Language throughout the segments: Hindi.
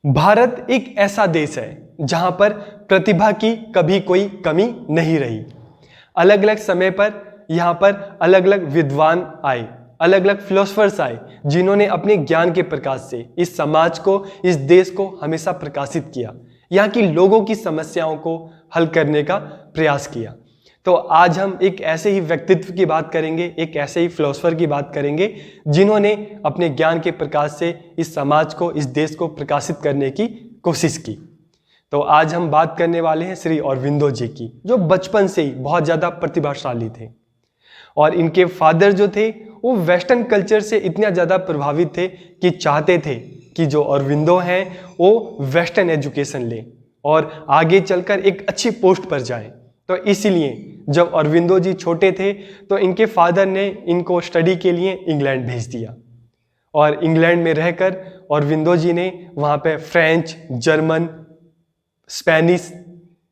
भारत एक ऐसा देश है जहां पर प्रतिभा की कभी कोई कमी नहीं रही। अलग अलग समय पर यहाँ पर अलग अलग विद्वान आए, अलग अलग फिलोसफर्स आए, जिन्होंने अपने ज्ञान के प्रकाश से इस समाज को, इस देश को हमेशा प्रकाशित किया, यहाँ की लोगों की समस्याओं को हल करने का प्रयास किया। तो आज हम एक ऐसे ही व्यक्तित्व की बात करेंगे, एक ऐसे ही फिलोसफर की बात करेंगे जिन्होंने अपने ज्ञान के प्रकाश से इस समाज को, इस देश को प्रकाशित करने की कोशिश की। तो आज हम बात करने वाले हैं श्री अरविंदो जी की, जो बचपन से ही बहुत ज़्यादा प्रतिभाशाली थे। और इनके फादर जो थे वो वेस्टर्न कल्चर से इतना ज़्यादा प्रभावित थे कि चाहते थे कि जो अरविंदो हैं वो वेस्टर्न एजुकेशन लें और आगे चलकर एक अच्छी पोस्ट पर जाएं। तो इसीलिए जब अरविंदो जी छोटे थे तो इनके फादर ने इनको स्टडी के लिए इंग्लैंड भेज दिया और इंग्लैंड में रहकर अरविंदो जी ने वहाँ पे French, German, Spanish,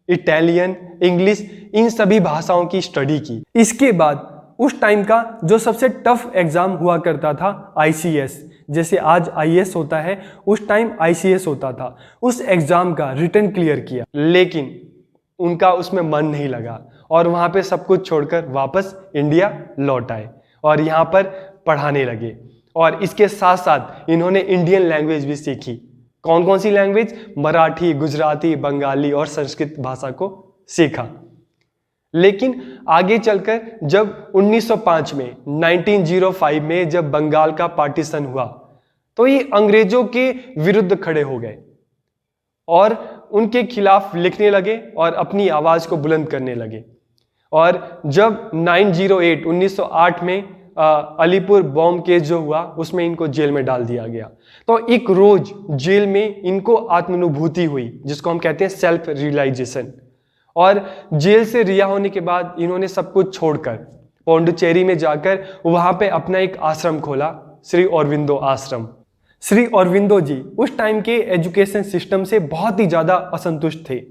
Italian, English, इन सभी भाषाओं की स्टडी की। इसके बाद उस टाइम का जो सबसे टफ एग्जाम हुआ करता था आईसीएस, जैसे आज आईएएस होता है उस टाइम आईसीएस होता था, उस एग्जाम का रिटन क्लियर किया। लेकिन उनका उसमें मन नहीं लगा और वहाँ पे सब कुछ छोड़कर वापस इंडिया लौट आए और यहाँ पर पढ़ाने लगे। और इसके साथ साथ इन्होंने इंडियन लैंग्वेज भी सीखी। कौन कौन सी लैंग्वेज? मराठी, गुजराती, बंगाली और संस्कृत भाषा को सीखा। लेकिन आगे चलकर जब 1905 में 1905 में जब बंगाल का पार्टीशन हुआ तो ये अंग्रेजों के विरुद्ध खड़े हो गए और उनके खिलाफ लिखने लगे और अपनी आवाज को बुलंद करने लगे। और जब 1908 में अलीपुर बॉम्ब केस जो हुआ उसमें इनको जेल में डाल दिया गया। तो एक रोज जेल में इनको आत्मानुभूति हुई, जिसको हम कहते हैं सेल्फ रियलाइजेशन। और जेल से रिहा होने के बाद इन्होंने सब कुछ छोड़कर पौंडुचेरी में जाकर वहां पे अपना एक आश्रम खोला, श्री अरविंदो आश्रम। श्री अरविंदो जी उस टाइम के एजुकेशन सिस्टम से बहुत ही ज़्यादा असंतुष्ट थे।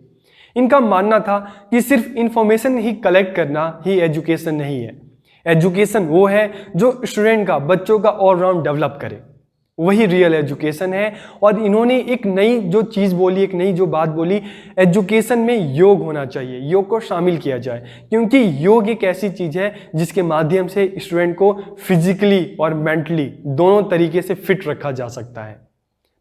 इनका मानना था कि सिर्फ इंफॉर्मेशन ही कलेक्ट करना ही एजुकेशन नहीं है। एजुकेशन वो है जो स्टूडेंट का, बच्चों का ऑलराउंड डेवलप करे, वही रियल एजुकेशन है। और इन्होंने एक नई जो चीज़ बोली, एक नई जो बात बोली, एजुकेशन में योग होना चाहिए, योग को शामिल किया जाए, क्योंकि योग एक ऐसी चीज़ है जिसके माध्यम से स्टूडेंट को फिजिकली और मेंटली दोनों तरीके से फिट रखा जा सकता है।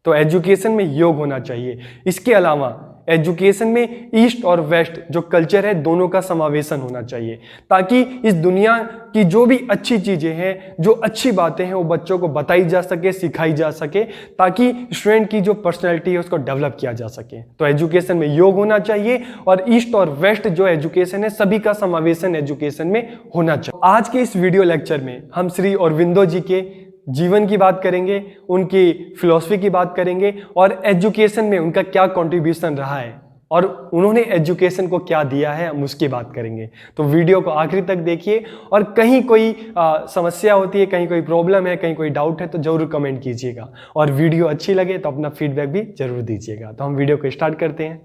तो एजुकेशन में योग होना चाहिए। इसके अलावा एजुकेशन में ईस्ट और वेस्ट जो कल्चर है दोनों का समावेशन होना चाहिए, ताकि इस दुनिया की जो भी अच्छी चीज़ें हैं, जो अच्छी बातें हैं, वो बच्चों को बताई जा सके, सिखाई जा सके, ताकि स्टूडेंट की जो पर्सनैलिटी है उसको डेवलप किया जा सके। तो एजुकेशन में योग होना चाहिए और ईस्ट और वेस्ट जो एजुकेशन है सभी का समावेशन एजुकेशन में होना चाहिए। आज के इस वीडियो लेक्चर में हम श्री अरविंदो जी के जीवन की बात करेंगे, उनकी फिलॉसफी की बात करेंगे और एजुकेशन में उनका क्या कंट्रीब्यूशन रहा है और उन्होंने एजुकेशन को क्या दिया है, हम उसकी बात करेंगे। तो वीडियो को आखिरी तक देखिए और कहीं कोई समस्या होती है, कहीं कोई प्रॉब्लम है, कहीं कोई डाउट है तो जरूर कमेंट कीजिएगा और वीडियो अच्छी लगे तो अपना फीडबैक भी जरूर दीजिएगा। तो हम वीडियो को स्टार्ट करते हैं।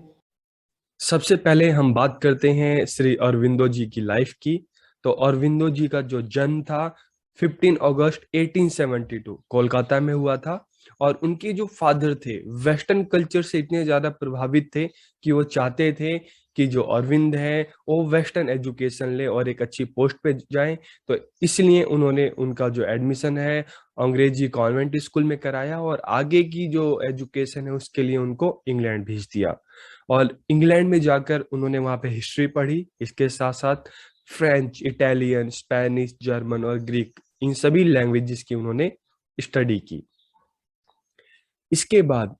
सबसे पहले हम बात करते हैं श्री अरविंदो जी की लाइफ की। तो अरविंदो जी का जो जन्म था 15 अगस्त 1872 कोलकाता में हुआ था। और उनके जो फादर थे वेस्टर्न कल्चर से इतने ज्यादा प्रभावित थे कि वो चाहते थे कि जो अरविंद है वो वेस्टर्न एजुकेशन ले और एक अच्छी पोस्ट पे जाएं। तो इसलिए उन्होंने उनका जो एडमिशन है अंग्रेजी कॉन्वेंट स्कूल में कराया और आगे की जो एजुकेशन है उसके लिए उनको इंग्लैंड भेज दिया। और इंग्लैंड में जाकर उन्होंने वहाँ पे हिस्ट्री पढ़ी, इसके साथ साथ फ्रेंच, इटालियन, स्पेनिश, जर्मन और ग्रीक, इन सभी लैंग्वेजेस की उन्होंने स्टडी की। इसके बाद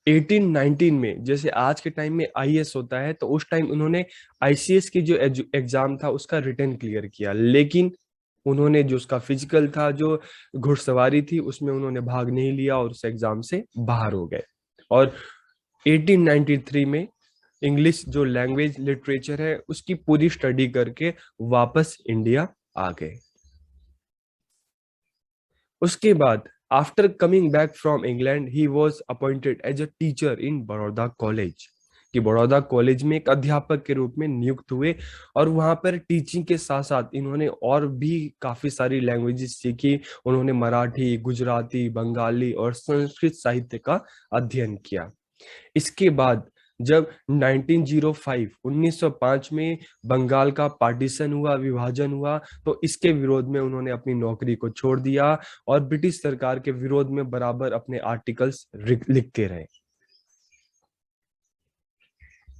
1819 में, जैसे आज के टाइम में आईएएस होता है, तो उस टाइम उन्होंने आईसीएस की जो एग्जाम था उसका रिटन क्लियर किया। लेकिन उन्होंने जो उसका फिजिकल था, जो घुड़सवारी थी, उसमें उन्होंने भाग नहीं लिया और उस एग्जाम से बाहर हो गए। और 1893 में इंग्लिश जो लैंग्वेज लिटरेचर है उसकी पूरी स्टडी करके वापस इंडिया आ गए। उसके बाद after coming back from England he was appointed as a teacher in Baroda college, कि बड़ौदा कॉलेज में एक अध्यापक के रूप में नियुक्त हुए। और वहां पर टीचिंग के साथ साथ इन्होंने और भी काफी सारी लैंग्वेजेस सीखी। उन्होंने मराठी, गुजराती, बंगाली और संस्कृत साहित्य का अध्ययन किया। इसके बाद जब 1905 में बंगाल का पार्टीशन हुआ, विभाजन हुआ, तो इसके विरोध में उन्होंने अपनी नौकरी को छोड़ दिया और ब्रिटिश सरकार के विरोध में बराबर अपने आर्टिकल्स लिखते रहे।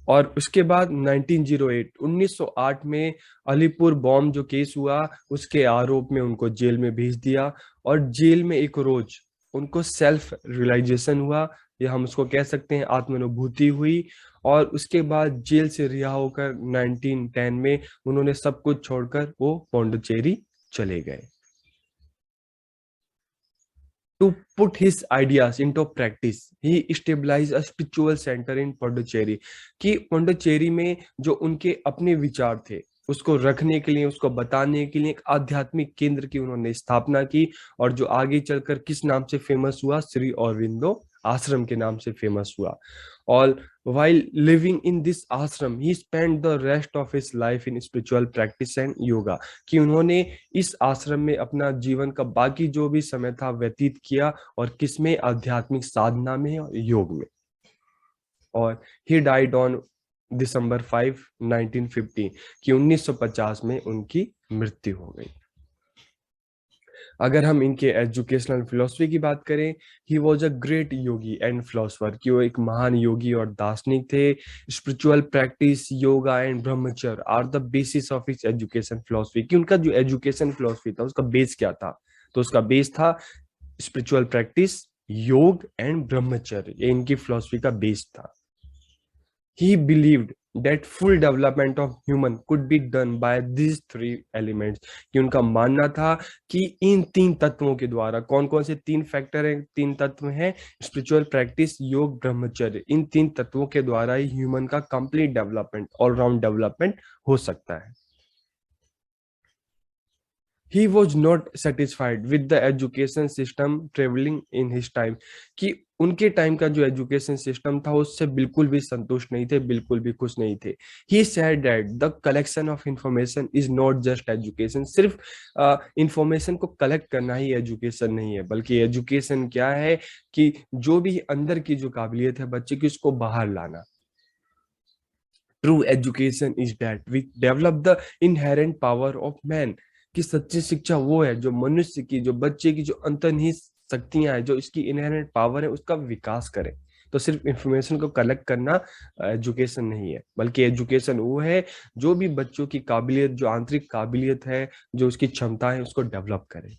और उसके बाद 1908 में अलीपुर बॉम्ब जो केस हुआ, उसके आरोप में उनको जेल में भेज दिया और जेल में एक रोज उनको सेल्फ रियलाइजेशन हुआ, या हम उसको कह सकते हैं आत्मानुभूति हुई। और उसके बाद जेल से रिहा होकर 1910 में उन्होंने सब कुछ छोड़कर वो पौंडुचेरी चले गए। To put his ideas into practice, he established a spiritual center in Pondicherry। कि पौंडुचेरी में जो उनके अपने विचार थे उसको रखने के लिए, उसको बताने के लिए एक आध्यात्मिक केंद्र की उन्होंने स्थापना की, और जो आगे चलकर किस नाम से फेमस हुआ, श्री अरविंदो आश्रम के नाम से फेमस हुआ। और while living in this ashram he spent the rest of his life in spiritual practice and yoga। कि उन्होंने इस आश्रम में अपना जीवन का बाकी जो भी समय था व्यतीत किया, और किसमें, आध्यात्मिक साधना में और योग में। और ही डाइड ऑन दिसंबर 5, 1950 कि 1950 में उनकी मृत्यु हो गई। अगर हम इनके एजुकेशनल फिलोसफी की बात करें, he was a great yogi and philosopher, कि वो एक महान योगी और दार्शनिक थे। Spiritual practice, yoga and brahmacharya are the basis of his education philosophy. कि उनका जो एजुकेशन फिलोसफी था उसका बेस क्या था, तो उसका बेस था स्पिरिचुअल प्रैक्टिस, योग एंड ब्रह्मचर्य, ये इनकी फिलोसफी का बेस था। He believed that full development of human could be done by these three elements। कि उनका मानना था कि इन तीन तत्वों के द्वारा, कौन कौन से तीन फैक्टर हैं, तीन तत्व हैं, स्पिरिचुअल प्रैक्टिस, योग, ब्रह्मचर्य, इन तीन तत्वों के द्वारा ही ह्यूमन का कंप्लीट डेवलपमेंट, ऑलराउंड डेवलपमेंट हो सकता है। He was not satisfied with the education system prevailing in his time। कि उनके टाइम का जो एजुकेशन सिस्टम था उससे बिल्कुल भी संतुष्ट नहीं थे, बिल्कुल भी खुश नहीं थे। He said that the collection of information is not just education। सिर्फ इंफॉर्मेशन को कलेक्ट करना ही एजुकेशन नहीं है, बल्कि एजुकेशन क्या है कि जो भी अंदर की जो काबिलियत है बच्चे की, उसको बाहर लाना। True education is that we develop the inherent power of man. कि सच्ची शिक्षा वो है जो मनुष्य की, जो बच्चे की जो अंतर्निहित शक्तियां हैं, जो इसकी इनहेरेंट पावर है, उसका विकास करे। तो सिर्फ इंफॉर्मेशन को कलेक्ट करना एजुकेशन नहीं है, बल्कि एजुकेशन वो है जो भी बच्चों की काबिलियत, जो आंतरिक काबिलियत है, जो उसकी क्षमता है, उसको डेवलप करे।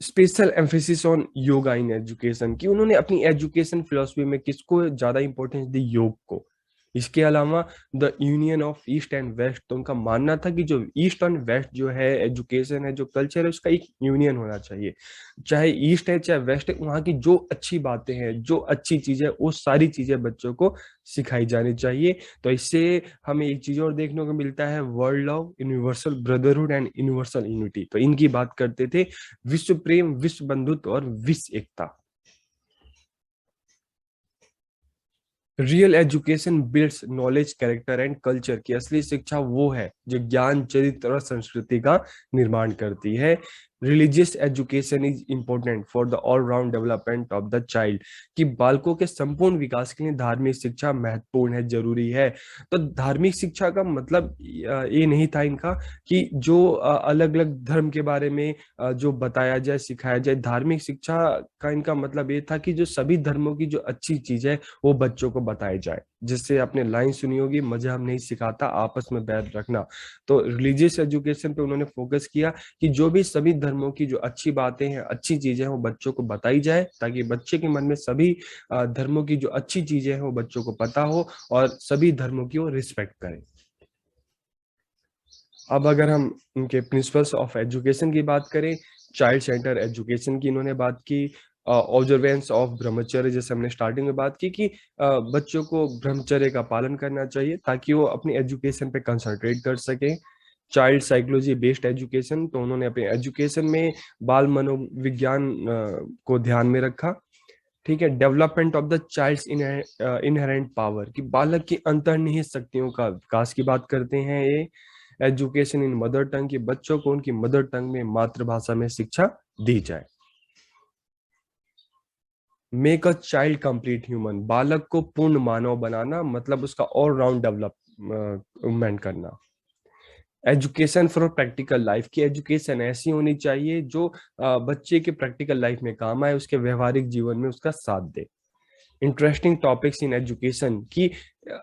Special emphasis on yoga in education. कि उन्होंने अपनी एजुकेशन फिलोसफी में किसको ज्यादा इंपॉर्टेंस दी, योग को। इसके अलावा the union of east and west, तो उनका मानना था कि जो ईस्ट एंड वेस्ट जो है एजुकेशन है, जो कल्चर है, उसका एक यूनियन होना चाहिए। चाहे ईस्ट है चाहे वेस्ट है, वहाँ की जो अच्छी बातें हैं, जो अच्छी चीजें, वो सारी चीजें बच्चों को सिखाई जानी चाहिए। तो इससे हमें एक चीज और देखने को मिलता है, world love, universal brotherhood and universal unity. तो इनकी बात करते थे, विश्व प्रेम, विश्व बंधुत्व और विश्व एकता। Real education builds knowledge, character and culture. की असली शिक्षा वो है जो ज्ञान, चरित्र और संस्कृति का निर्माण करती है। Religious education is important for the all round development of the child. कि बालकों के संपूर्ण विकास के लिए धार्मिक शिक्षा महत्वपूर्ण है, जरूरी है। तो धार्मिक शिक्षा का मतलब ये नहीं था इनका कि जो अलग अलग धर्म के बारे में जो बताया जाए, सिखाया जाए। धार्मिक शिक्षा का इनका मतलब ये था कि जो सभी धर्मों की जो अच्छी चीज है वो बच्चों को बताई जाए। जिससे आपने लाइन सुनी होगी, मजहब नहीं सिखाता आपस में बैर रखना। तो रिलीजियस एजुकेशन पे उन्होंने फोकस किया कि जो भी सभी धर्मों की जो अच्छी बातें हैं, अच्छी चीजें हैं, वो बच्चों को बताई जाए, ताकि बच्चे के मन में सभी धर्मों की जो अच्छी चीजें हैं वो बच्चों को पता हो, और सभी धर्मों की वो रिस्पेक्ट करें। अब अगर हम उनके प्रिंसिपल्स ऑफ एजुकेशन की बात करें, चाइल्ड सेंटर एजुकेशन की इन्होंने बात की। ऑब्जर्वेंस ऑफ ब्रह्मचर्य, जैसे हमने स्टार्टिंग में बात की कि बच्चों को ब्रह्मचर्य का पालन करना चाहिए ताकि वो अपनी एजुकेशन पे कंसंट्रेट कर सके। चाइल्ड साइकोलॉजी बेस्ड एजुकेशन, तो उन्होंने अपने एजुकेशन में बाल मनोविज्ञान को ध्यान में रखा। ठीक है। Development of the child's inherent power, कि बालक की अंतर्निहित शक्तियों का विकास की बात करते हैं ये। एजुकेशन इन मदर टंग, की बच्चों को उनकी मदर टंग में, मातृभाषा में शिक्षा दी जाए। Make a child complete human, बालक को पूर्ण मानव बनाना, मतलब उसका ऑलराउंड डेवलपमेंट करना। एजुकेशन फॉर प्रैक्टिकल लाइफ, की एजुकेशन ऐसी होनी चाहिए जो बच्चे के प्रैक्टिकल लाइफ में काम आए, उसके व्यवहारिक जीवन में उसका साथ दे। इंटरेस्टिंग टॉपिक्स इन एजुकेशन, की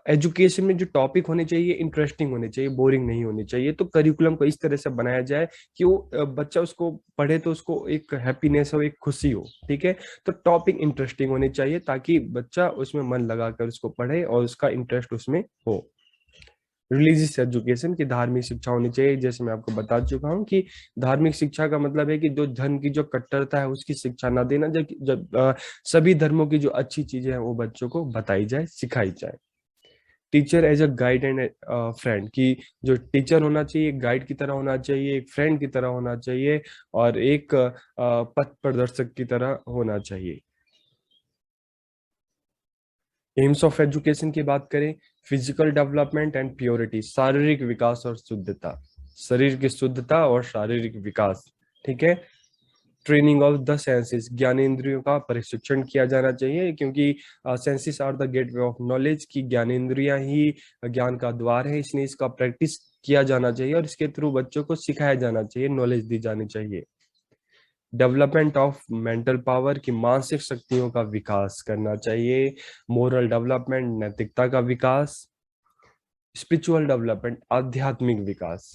एजुकेशन में जो टॉपिक होने चाहिए इंटरेस्टिंग होने चाहिए, बोरिंग नहीं होने चाहिए। तो करिकुलम को इस तरह से बनाया जाए कि वो बच्चा उसको पढ़े तो उसको एक हैप्पीनेस हो, एक खुशी हो। ठीक है, तो टॉपिक इंटरेस्टिंग होने चाहिए ताकि बच्चा उसमें मन लगाकर उसको पढ़े और उसका इंटरेस्ट उसमें हो। रिलीजियस एजुकेशन की धार्मिक शिक्षा होनी चाहिए, जैसे मैं आपको बता चुका हूँ कि धार्मिक शिक्षा का मतलब है कि जो धर्म की जो कट्टरता है उसकी शिक्षा ना देना, जब जब सभी धर्मों की जो अच्छी चीजें हैं वो बच्चों को बताई जाए, सिखाई जाए। Teacher as a guide and friend, की जो टीचर होना चाहिए गाइड की तरह होना चाहिए, एक फ्रेंड की तरह होना चाहिए, और एक पथ प्रदर्शक की तरह होना चाहिए। एम्स ऑफ एजुकेशन की बात करें, फिजिकल डेवलपमेंट एंड प्योरिटी, शारीरिक विकास और शुद्धता, शरीर की शुद्धता और शारीरिक विकास। ठीक है, ट्रेनिंग ऑफ द सेंसेस, ज्ञानेंद्रियों का प्रशिक्षण किया जाना चाहिए, क्योंकि senses are the gateway of knowledge, की ज्ञानेंद्रियां ही ज्ञान का द्वार है, इसलिए इसका प्रैक्टिस किया जाना चाहिए और इसके थ्रू बच्चों को सिखाया जाना चाहिए, नॉलेज दी जानी चाहिए। डेवलपमेंट ऑफ मेंटल पावर, की मानसिक शक्तियों का विकास करना चाहिए। मोरल डेवलपमेंट, नैतिकता का विकास। स्पिरिचुअल डेवलपमेंट, आध्यात्मिक विकास।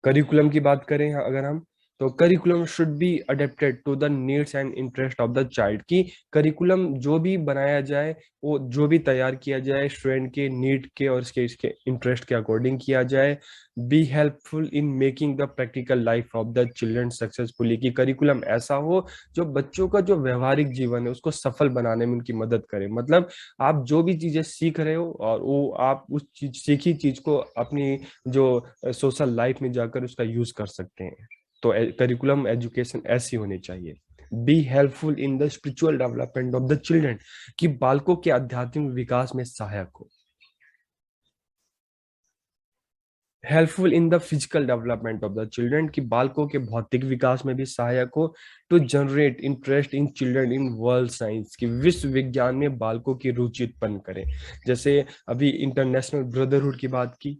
करिकुलम की बात करें अगर हम, तो curriculum should be adapted to the needs and interest of the child, की करिकुलम जो भी बनाया जाए, वो जो भी तैयार किया जाए स्टूडेंट के नीड के और इसके इंटरेस्ट के अकॉर्डिंग किया जाए। B helpful in making the practical life of the children successfully, की करिकुलम ऐसा हो जो बच्चों का जो व्यवहारिक जीवन है उसको सफल बनाने में उनकी मदद करे। मतलब आप जो भी चीजें सीख रहे हो और वो आप उस चीज सीखी चीज को अपनी जो सोशल लाइफ में जाकर उसका यूज कर सकते हैं। तो करिकुलम एजुकेशन ऐसी होनी चाहिए। Be helpful in the spiritual development of the children, कि बालकों के आध्यात्मिक विकास में सहायक हो। Helpful in the physical development of the children, की बालकों के भौतिक विकास में भी सहायक हो। To generate interest in children in world science, की विश्व विज्ञान में बालकों की रुचि उत्पन्न करें। जैसे अभी इंटरनेशनल ब्रदरहुड की बात की,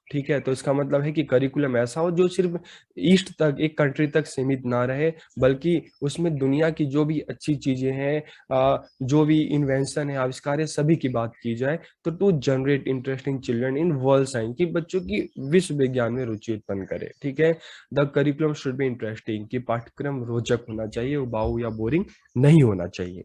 ठीक है, तो इसका मतलब है कि करिकुलम ऐसा हो जो सिर्फ ईस्ट तक, एक कंट्री तक सीमित ना रहे, बल्कि उसमें दुनिया की जो भी अच्छी चीजें हैं, जो भी इन्वेंशन है, आविष्कार है, सभी की बात की जाए। तो to generate interesting children in world science, की बच्चों की विश्व विज्ञान में रुचि उत्पन्न करे। ठीक है, the curriculum should be interesting, की पाठ्यक्रम रोचक होना चाहिए, उबाऊ या बोरिंग नहीं होना चाहिए।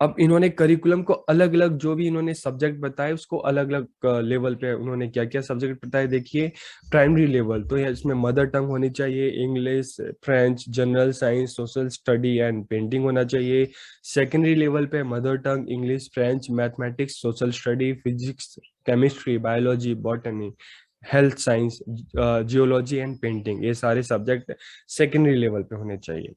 अब इन्होंने करिकुलम को अलग अलग, जो भी इन्होंने सब्जेक्ट बताए उसको अलग अलग लेवल पे उन्होंने क्या क्या सब्जेक्ट बताए, देखिए। प्राइमरी लेवल, तो इसमें मदर टंग होनी चाहिए, English, French, general science, social study and painting होना चाहिए। सेकेंडरी लेवल पे mother tongue, English, French, mathematics, social study, physics, chemistry, biology, botany, health science, geology and painting, ये सारे सब्जेक्ट सेकेंडरी लेवल पे होने चाहिए।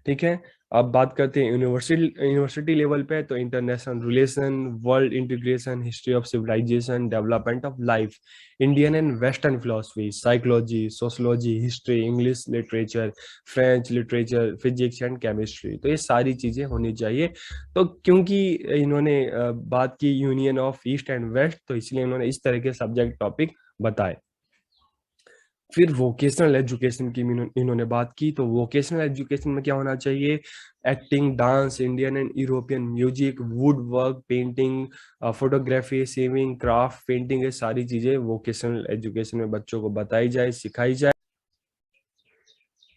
ठीक है, अब बात करते हैं यूनिवर्सिटी लेवल पे, तो international relation, world integration, history of civilization, development of life, Indian and western philosophy, psychology, sociology, history, English literature, French literature, physics and chemistry, तो ये सारी चीजें होनी चाहिए। तो क्योंकि इन्होंने बात की union of east and west, तो इसलिए इन्होंने इस तरह के सब्जेक्ट टॉपिक बताए। फिर वोकेशनल एजुकेशन की इन्होंने बात की, तो वोकेशनल एजुकेशन में क्या होना चाहिए, acting, dance, Indian and European music, would work, painting, photography, saving, craft, painting, ये सारी चीजें वोकेशनल एजुकेशन में बच्चों को बताई जाए, सिखाई जाए।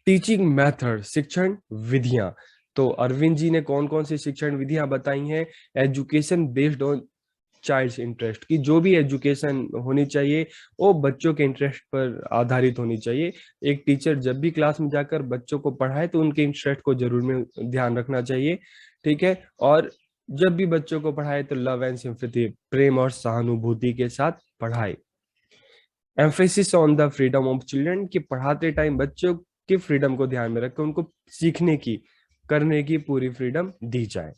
टीचिंग मेथड, शिक्षण विधियां, तो अरविंद जी ने कौन कौन सी शिक्षण विधियां बताई हैं। Education based on child's interest, की जो भी एजुकेशन होनी चाहिए वो बच्चों के इंटरेस्ट पर आधारित होनी चाहिए। एक टीचर जब भी क्लास में जाकर बच्चों को पढ़ाए तो उनके इंटरेस्ट को जरूर में ध्यान रखना चाहिए। ठीक है, और जब भी बच्चों को पढ़ाए तो लव एंड सिंपैथी, प्रेम और सहानुभूति के साथ पढ़ाए। Emphasis on the freedom of children, की पढ़ाते टाइम बच्चों के फ्रीडम को ध्यान में रखकर उनको सीखने की, करने की पूरी फ्रीडम दी जाए।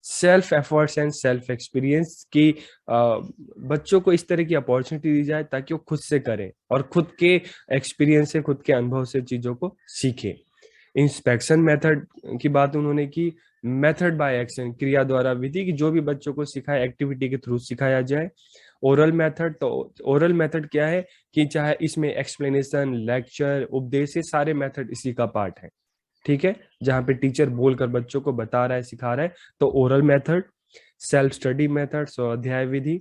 Self efforts and self experience की बच्चों को इस तरह की अपॉर्चुनिटी दी जाए ताकि वो खुद से करें और खुद के एक्सपीरियंस से, खुद के अनुभव से चीजों को सीखें। इंस्पेक्शन मेथड की बात उन्होंने की। मेथड बाय एक्शन, क्रिया द्वारा विधि, की जो भी बच्चों को सिखाए एक्टिविटी के थ्रू सिखाया जाए। ओरल मेथड, तो ओरल मेथड क्या है कि चाहे इसमें एक्सप्लेनेशन, लेक्चर, उपदेश, ये सारे मेथड इसी का पार्ट है। ठीक है, जहां पे टीचर बोलकर बच्चों को बता रहा है, सिखा रहा है, तो oral method. Self study method, स्वाध्याय विधि।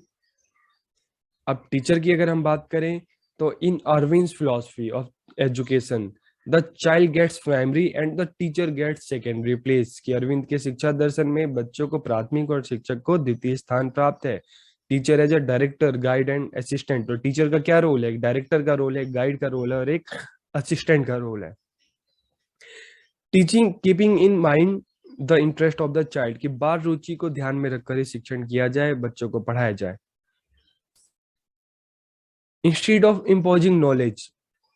अब टीचर की अगर हम बात करें तो in Arvind philosophy of education the child gets primary and the teacher gets secondary place, कि अरविंद के शिक्षा दर्शन में बच्चों को प्राथमिक और शिक्षक को द्वितीय स्थान प्राप्त है। Teacher as a director, guide and assistant, तो टीचर का क्या रोल है? एक डायरेक्टर का रोल है, एक गाइड का रोल है और एक असिस्टेंट का रोल है। Teaching keeping in mind the interest of the child, की बाल रुचि को ध्यान में रखकर ही शिक्षण किया जाए, बच्चों को पढ़ाया जाए। Instead of imposing knowledge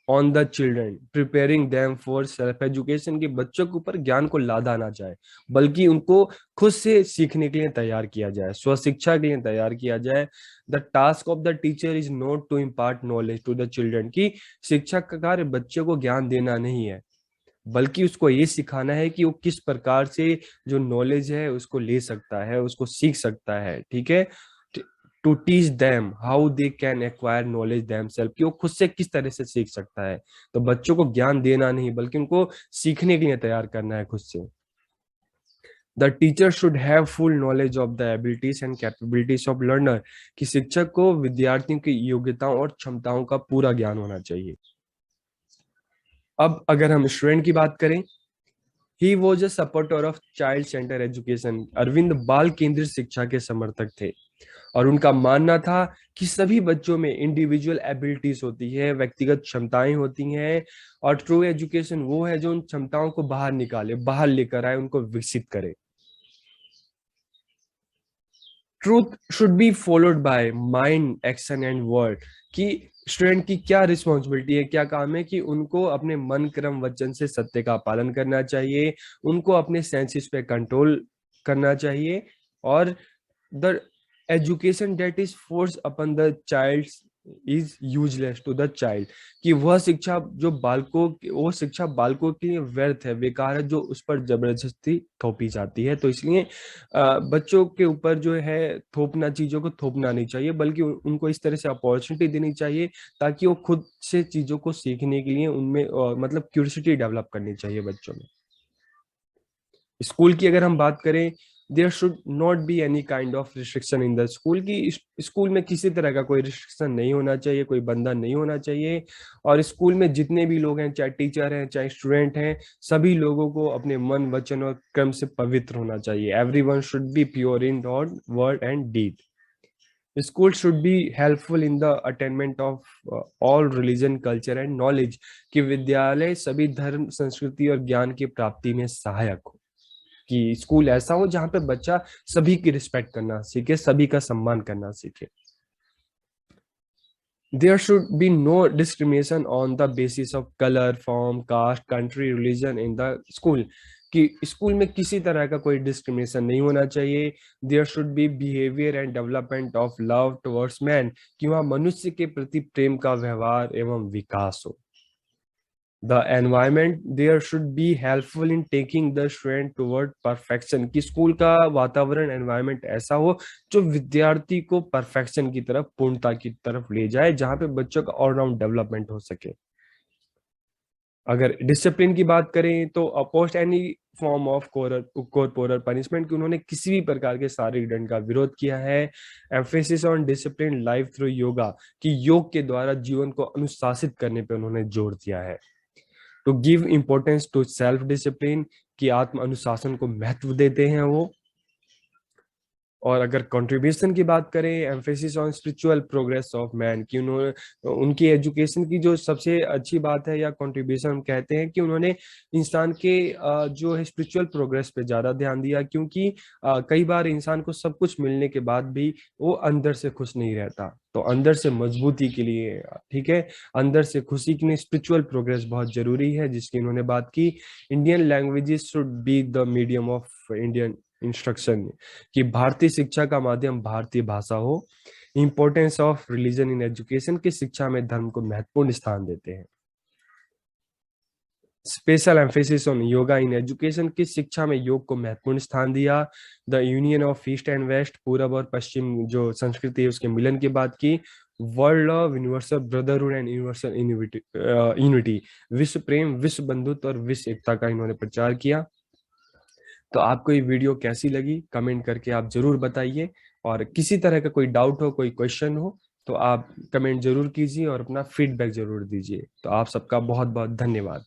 on the children, preparing them for self education, की बच्चों के ऊपर ज्ञान को लादा ना जाए बल्कि उनको खुद से सीखने के लिए तैयार किया जाए, स्व शिक्षा के लिए तैयार किया जाए। The task of the teacher is not to impart knowledge to the children, की शिक्षक का कार्य बच्चों को ज्ञान देना नहीं है बल्कि उसको ये सिखाना है कि वो किस प्रकार से जो नॉलेज है उसको ले सकता है, उसको सीख सकता है। ठीक है, to teach them how they can acquire knowledge themselves, कि वो खुद से किस तरह से सीख सकता है। तो बच्चों को ज्ञान देना नहीं बल्कि उनको सीखने के लिए तैयार करना है खुद से। The teacher should have full knowledge of the abilities and capabilities of learner, कि शिक्षक को विद्यार्थियों की योग्यताओं और क्षमताओं का पूरा ज्ञान होना चाहिए। अब अगर हम स्टूडेंट की बात करें, he was a supporter of child center education, Arvind बाल केंद्रित शिक्षा के समर्थक थे और उनका मानना था कि सभी बच्चों में इंडिविजुअल एबिलिटीज होती है, व्यक्तिगत क्षमताएं होती हैं और ट्रू एजुकेशन वो है जो उन क्षमताओं को बाहर निकाले, बाहर लेकर आए, उनको विकसित करे। Truth should be followed by mind, action and word, कि स्टूडेंट की क्या रिस्पॉन्सिबिलिटी है, क्या काम है कि उनको अपने मन, क्रम, वचन से सत्य का पालन करना चाहिए, उनको अपने सेंसेस पे कंट्रोल करना चाहिए। और the education that is force upon the child is useless to the child, कि वह शिक्षा जो बालकों, वो शिक्षा बालकों के लिए व्यर्थ है, बेकार है, जो उस पर जबरदस्ती थोपी जाती है। तो इसलिए बच्चों के ऊपर जो है थोपना, चीजों को थोपना नहीं चाहिए बल्कि उनको इस तरह से अपॉर्चुनिटी देनी चाहिए ताकि वो खुद से चीजों को सीखने के लिए उनमें मतलब क्यूरियोसिटी डेवलप करनी चाहिए बच्चों में। स्कूल की अगर हम बात करें, there should not be any kind of restriction in the school, की स्कूल में किसी तरह का कोई रिस्ट्रिक्शन नहीं होना चाहिए, कोई बंधन नहीं होना चाहिए। और स्कूल में जितने भी लोग हैं, चाहे टीचर हैं चाहे स्टूडेंट हैं, सभी लोगों को अपने मन, वचन और क्रम से पवित्र होना चाहिए। Everyone should be pure in thought, word and deed. School should be helpful in the attainment of all religion, culture and knowledge, कि विद्यालय सभी धर्म, संस्कृति और ज्ञान की प्राप्ति में सहायक हो, कि स्कूल ऐसा हो जहां पे बच्चा सभी की रिस्पेक्ट करना सीखे, सभी का सम्मान करना सीखे। There should be no discrimination on the basis of colour, form, caste, country, religion in the school, कि स्कूल में किसी तरह का कोई डिस्क्रिमिनेशन नहीं होना चाहिए। There should be behaviour and development of love towards man, कि वहां मनुष्य के प्रति प्रेम का व्यवहार एवं विकास हो। The environment there should be helpful in taking the student toward perfection, कि स्कूल का वातावरण, एनवायरनमेंट ऐसा हो जो विद्यार्थी को परफेक्शन की तरफ, पूर्णता की तरफ ले जाए, जहां पे बच्चों का ऑलराउंड डेवलपमेंट हो सके। अगर डिसिप्लिन की बात करें तो opposed any form of corporal punishment, कि उन्होंने किसी भी प्रकार के शारीरिक दंड का विरोध किया है। Emphasis on discipline life through yoga, कि योग के द्वारा जीवन को अनुशासित करने पे उन्होंने जोर दिया है। To give importance to self discipline, की आत्म अनुशासन को महत्व देते हैं वो। और अगर कंट्रीब्यूशन की बात करें, emphasis on spiritual progress of man, कि उन्होंने, उनकी एजुकेशन की जो सबसे अच्छी बात है या कंट्रीब्यूशन हम कहते हैं कि उन्होंने इंसान के जो है स्पिरिचुअल प्रोग्रेस पे ज्यादा ध्यान दिया, क्योंकि कई बार इंसान को सब कुछ मिलने के बाद भी वो अंदर से खुश नहीं रहता। तो अंदर से मजबूती के लिए, ठीक है, अंदर से खुशी के लिए स्पिरिचुअल प्रोग्रेस बहुत जरूरी है, जिसकी उन्होंने बात की। Indian languages should be the medium of Indian instruction कि भारतीय शिक्षा का माध्यम भारतीय भाषा हो। Importance of religion in education की शिक्षा में धर्म को महत्वपूर्ण स्थान देते हैं। Special emphasis on yoga in education की शिक्षा में योग को महत्वपूर्ण स्थान दिया। The union of east and west, पूरब और पश्चिम जो संस्कृति है उसके मिलन की बात की। World of universal brotherhood and universal unity, विश्व प्रेम, विश्व बंधुत्व और विश्व एकता का इन्होंने प्रचार किया। तो आपको ये वीडियो कैसी लगी कमेंट करके आप जरूर बताइए, और किसी तरह का कोई डाउट हो, कोई क्वेश्चन हो तो आप कमेंट जरूर कीजिए और अपना फीडबैक जरूर दीजिए। तो आप सबका बहुत बहुत धन्यवाद।